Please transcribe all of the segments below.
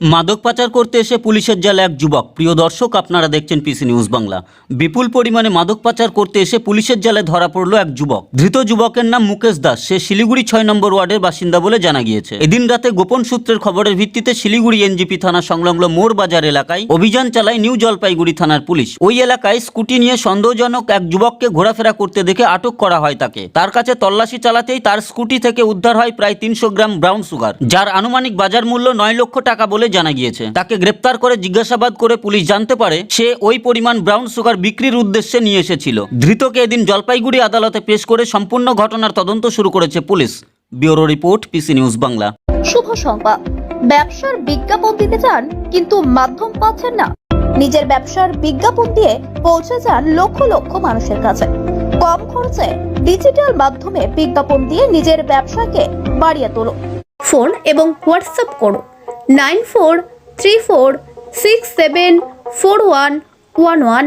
মাদক পাচার করতে এসে পুলিশের জালে এক যুবক। প্রিয় দর্শক, আপনারা দেখছেন পিসি নিউজ বাংলা। বিপুল পরিমাণে মাদক পাচার করতে এসে পুলিশের জালে ধরা পড়ল এক যুবক। ধৃত যুবকের নাম মুকেশ দাস। সে শিলিগুড়ি ৬ নম্বর ওয়ার্ডের বাসিন্দা বলে জানা গিয়েছে। এদিন রাতে গোপন সূত্রের খবরের ভিত্তিতে শিলিগুড়ি এনজিপি থানা সংলগ্ন মোড় বাজার এলাকায় অভিযান চালায় নিউ জলপাইগুড়ি থানার পুলিশ। ওই এলাকায় স্কুটি নিয়ে সন্দেহজনক এক যুবককে ঘোরাফেরা করতে দেখে আটক করা হয় তাকে। তার কাছে তল্লাশি চালাতেই তার স্কুটি থেকে উদ্ধার হয় প্রায় ৩০০ গ্রাম ব্রাউন সুগার, যার আনুমানিক বাজার মূল্য ৯ লক্ষ টাকা বলে জানা গিয়েছে। তাকে গ্রেপ্তার করে জিজ্ঞাসাবাদ করে পুলিশ জানতে পারে সে ওই পরিমাণ ব্রাউন সুগার বিক্রির উদ্দেশ্যে নিয়ে এসেছিল। ধৃতকে এদিন জলপাইগুড়ি আদালতে পেশ করে সম্পূর্ণ ঘটনার তদন্ত শুরু করেছে পুলিশ। Bureau report, PC news Bangla. শুভ সংবাদ। ব্যবসার বিজ্ঞাপন দিতে চান কিন্তু মাধ্যম পাচ্ছেন না? নিজের ব্যবসার বিজ্ঞাপন দিয়ে পৌঁছে যান লক্ষ লক্ষ মানুষের কাছে। কম খরচে ডিজিটাল মাধ্যমে বিজ্ঞাপন দিয়ে নিজের ব্যবসাকে বাড়িয়ে তোলো। ফোন এবং হোয়াটসঅ্যাপ করুন 9434674111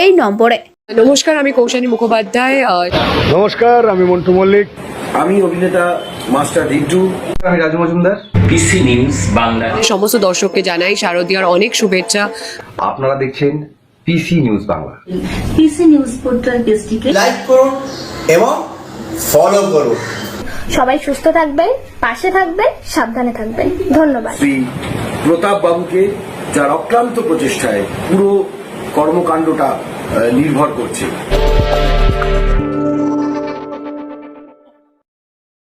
এই নম্বরে। নমস্কার, আমি কৌশানী মুখোপাধ্যায়। নমস্কার, আমি মন্টু মল্লিক। আমি অভিনেতা মাস্টার রিন্টু। আমি রাজু মজুমদার। পিসি নিউজ বাংলা সমস্ত দর্শককে জানাই শারদীয়ার অনেক শুভেচ্ছা। আপনারা দেখছেন পিসি news Bangla. PC news portal পেজটিকে লাইক করুন এবং ফলো করুন। সবাই সুস্থ থাকবেন, পাশে থাকবেন, সাবধানে থাকবেন। ধন্যবাদ। শ্রী প্রতাপ বাবুকে, যার অক্লান্ত প্রচেষ্টায় পুরো কর্মকাণ্ডটা নির্ভর করছে।